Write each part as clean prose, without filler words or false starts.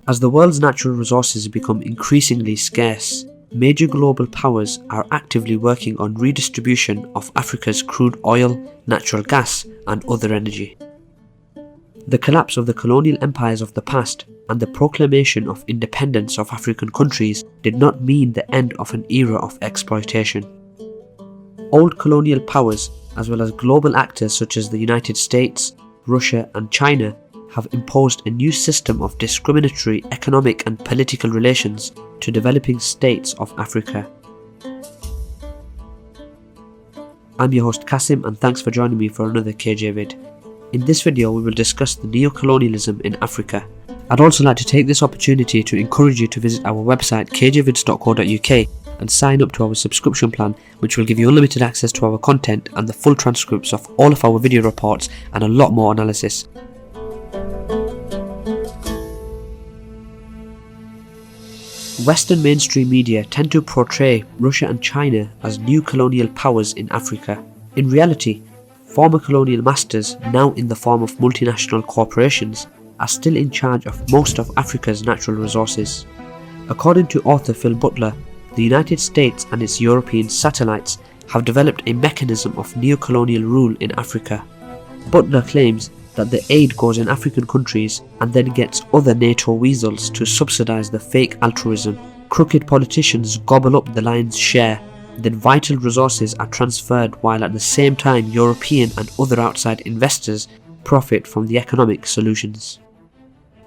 As the world's natural resources become increasingly scarce, major global powers are actively working on redistribution of Africa's crude oil, natural gas, and other energy. The collapse of the colonial empires of the past and the proclamation of independence of African countries did not mean the end of an era of exploitation. Old colonial powers, as well as global actors such as the United States, Russia, and China, have imposed a new system of discriminatory economic and political relations to developing states of Africa. I'm your host Kasim, and thanks for joining me for another KJ vid. In this video we will discuss the neo-colonialism in Africa. I'd also like to take this opportunity to encourage you to visit our website kjvids.co.uk and sign up to our subscription plan, which will give you unlimited access to our content and the full transcripts of all of our video reports and a lot more analysis. Western mainstream media tend to portray Russia and China as new colonial powers in Africa. In reality, former colonial masters, now in the form of multinational corporations, are still in charge of most of Africa's natural resources. According to author Phil Butler, the United States and its European satellites have developed a mechanism of neo-colonial rule in Africa. Butler claims that the aid goes in African countries and then gets other NATO weasels to subsidize the fake altruism. Crooked politicians gobble up the lion's share, then vital resources are transferred while at the same time European and other outside investors profit from the economic solutions.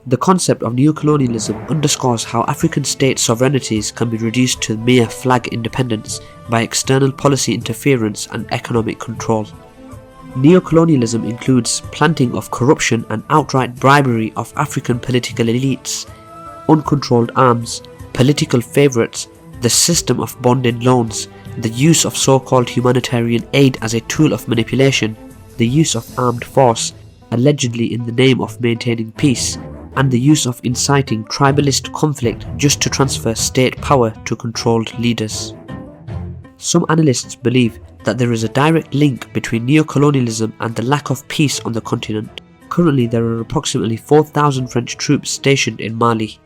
The concept of neocolonialism underscores how African state sovereignties can be reduced to mere flag independence by external policy interference and economic control. Neocolonialism includes planting of corruption and outright bribery of African political elites, uncontrolled arms, political favourites, the system of bonded loans, the use of so-called humanitarian aid as a tool of manipulation, the use of armed force, allegedly in the name of maintaining peace, and the use of inciting tribalist conflict just to transfer state power to controlled leaders. Some analysts believe that there is a direct link between neocolonialism and the lack of peace on the continent. Currently there are approximately 4,000 French troops stationed in Mali.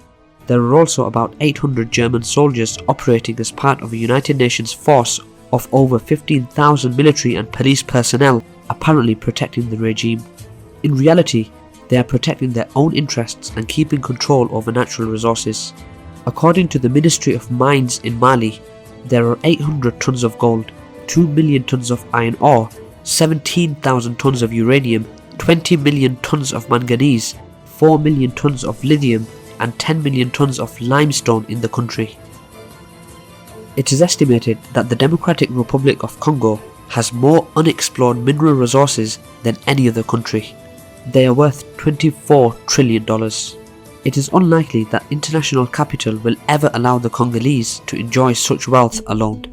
There are also about 800 German soldiers operating as part of a United Nations force of over 15,000 military and police personnel apparently protecting the regime. In reality, they are protecting their own interests and keeping control over natural resources. According to the Ministry of Mines in Mali, there are 800 tons of gold, 2 million tons of iron ore, 17,000 tons of uranium, 20 million tons of manganese, 4 million tons of lithium, and 10 million tons of limestone in the country. It is estimated that the Democratic Republic of Congo has more unexplored mineral resources than any other country. They are worth $24 trillion. It is unlikely that international capital will ever allow the Congolese to enjoy such wealth alone.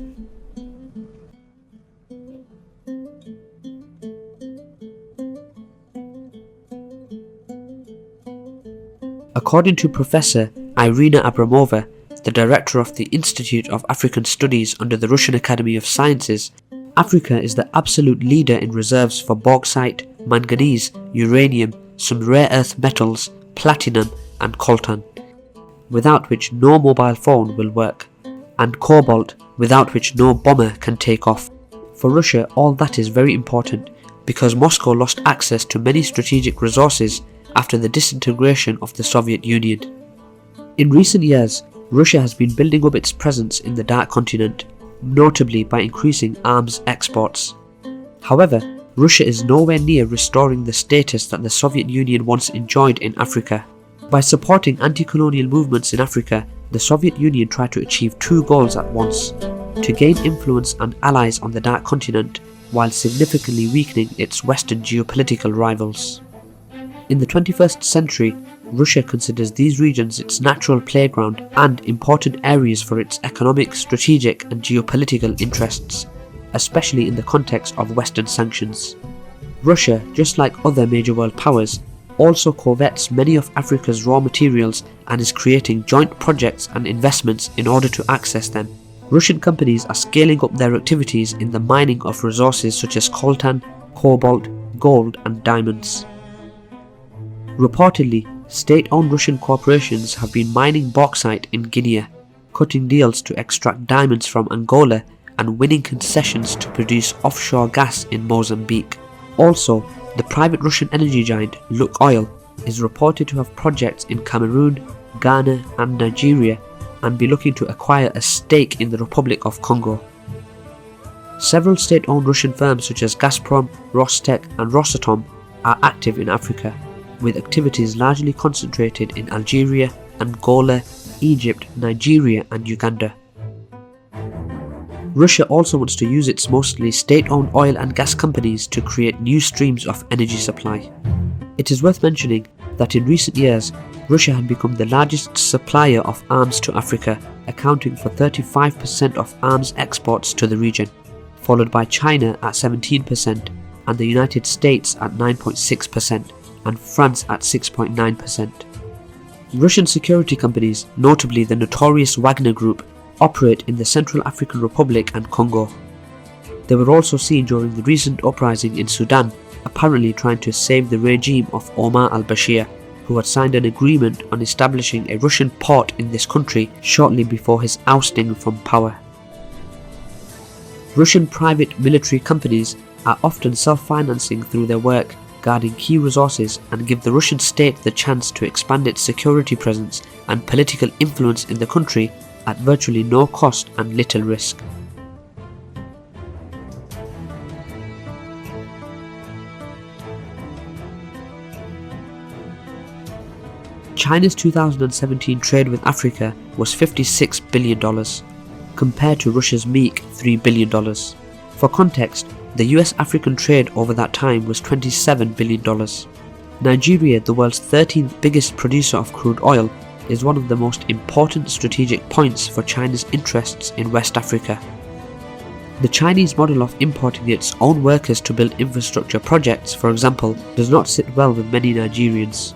According to Professor Irina Abramova, the director of the Institute of African Studies under the Russian Academy of Sciences, Africa is the absolute leader in reserves for bauxite, manganese, uranium, some rare earth metals, platinum, and coltan, without which no mobile phone will work, and cobalt, without which no bomber can take off. For Russia, all that is very important because Moscow lost access to many strategic resources after the disintegration of the Soviet Union. In recent years, Russia has been building up its presence in the Dark Continent, notably by increasing arms exports. However, Russia is nowhere near restoring the status that the Soviet Union once enjoyed in Africa. By supporting anti-colonial movements in Africa, the Soviet Union tried to achieve two goals at once: to gain influence and allies on the Dark Continent, while significantly weakening its Western geopolitical rivals. In the 21st century, Russia considers these regions its natural playground and important areas for its economic, strategic and geopolitical interests, especially in the context of Western sanctions. Russia, just like other major world powers, also covets many of Africa's raw materials and is creating joint projects and investments in order to access them. Russian companies are scaling up their activities in the mining of resources such as coltan, cobalt, gold and diamonds. Reportedly, State-owned Russian corporations have been mining bauxite in Guinea, cutting deals to extract diamonds from Angola, and winning concessions to produce offshore gas in Mozambique. Also, the private Russian energy giant Lukoil is reported to have projects in Cameroon, Ghana and Nigeria, and be looking to acquire a stake in the Republic of Congo. Several state-owned Russian firms such as Gazprom, Rostec and Rosatom are active in Africa, with activities largely concentrated in Algeria, Angola, Egypt, Nigeria and Uganda. Russia also wants to use its mostly state-owned oil and gas companies to create new streams of energy supply. It is worth mentioning that in recent years, Russia had become the largest supplier of arms to Africa, accounting for 35% of arms exports to the region, followed by China at 17% and the United States at 9.6% and France at 6.9%. Russian security companies, notably the notorious Wagner Group, operate in the Central African Republic and Congo. They were also seen during the recent uprising in Sudan, apparently trying to save the regime of Omar al-Bashir, who had signed an agreement on establishing a Russian port in this country shortly before his ousting from power. Russian private military companies are often self-financing through their work, guarding key resources, and give the Russian state the chance to expand its security presence and political influence in the country at virtually no cost and little risk. China's 2017 trade with Africa was $56 billion, compared to Russia's meek $3 billion. For context, the US-African trade over that time was $27 billion. Nigeria, the world's 13th biggest producer of crude oil, is one of the most important strategic points for China's interests in West Africa. The Chinese model of importing its own workers to build infrastructure projects, for example, does not sit well with many Nigerians.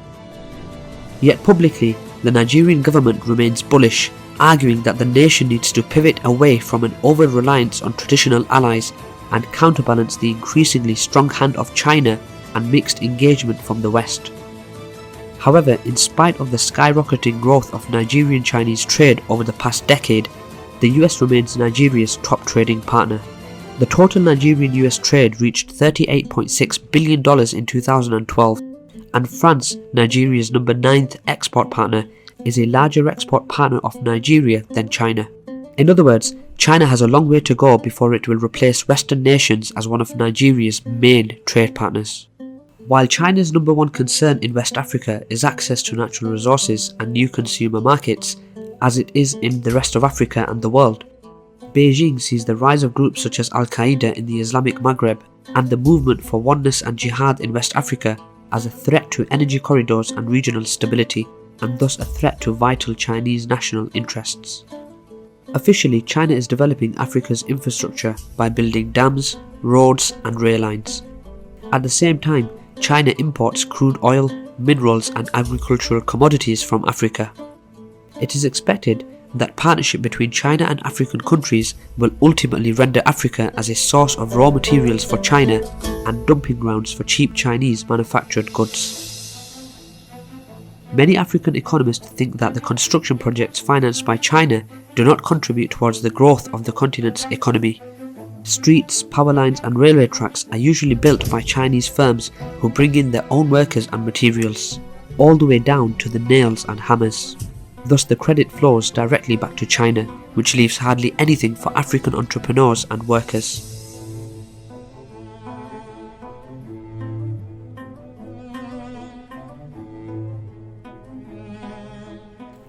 Yet publicly, the Nigerian government remains bullish, arguing that the nation needs to pivot away from an over-reliance on traditional allies and counterbalance the increasingly strong hand of China and mixed engagement from the West. However, in spite of the skyrocketing growth of Nigerian-Chinese trade over the past decade, the US remains Nigeria's top trading partner. The total Nigerian-US trade reached $38.6 billion in 2012, and France, Nigeria's number 9th export partner, is a larger export partner of Nigeria than China. In other words, China has a long way to go before it will replace Western nations as one of Nigeria's main trade partners. While China's number one concern in West Africa is access to natural resources and new consumer markets, as it is in the rest of Africa and the world, Beijing sees the rise of groups such as Al-Qaeda in the Islamic Maghreb and the movement for oneness and jihad in West Africa as a threat to energy corridors and regional stability, and thus a threat to vital Chinese national interests. Officially, China is developing Africa's infrastructure by building dams, roads and rail lines. At the same time, China imports crude oil, minerals and agricultural commodities from Africa. It is expected that partnership between China and African countries will ultimately render Africa as a source of raw materials for China and dumping grounds for cheap Chinese manufactured goods. Many African economists think that the construction projects financed by China do not contribute towards the growth of the continent's economy. Streets, power lines and railway tracks are usually built by Chinese firms who bring in their own workers and materials, all the way down to the nails and hammers. Thus the credit flows directly back to China, which leaves hardly anything for African entrepreneurs and workers.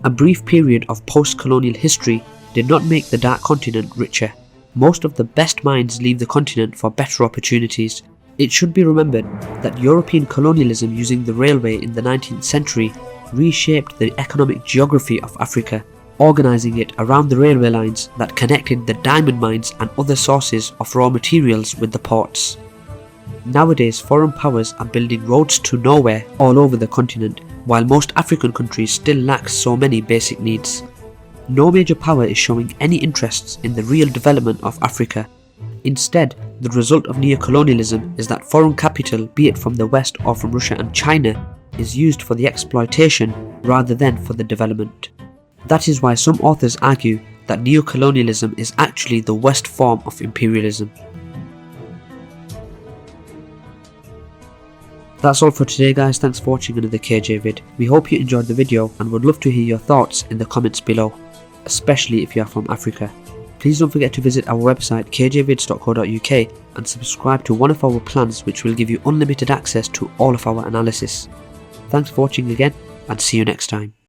A brief period of post-colonial history did not make the Dark Continent richer. Most of the best minds leave the continent for better opportunities. It should be remembered that European colonialism using the railway in the 19th century reshaped the economic geography of Africa, organising it around the railway lines that connected the diamond mines and other sources of raw materials with the ports. Nowadays, foreign powers are building roads to nowhere all over the continent, while most African countries still lack so many basic needs. No major power is showing any interests in the real development of Africa. Instead, the result of neocolonialism is that foreign capital, be it from the West or from Russia and China, is used for the exploitation rather than for the development. That is why some authors argue that neocolonialism is actually the West form of imperialism. That's all for today guys, thanks for watching another KJ vid. We hope you enjoyed the video and would love to hear your thoughts in the comments below, especially if you are from Africa. Please don't forget to visit our website kjvids.co.uk and subscribe to one of our plans which will give you unlimited access to all of our analysis. Thanks for watching again and see you next time.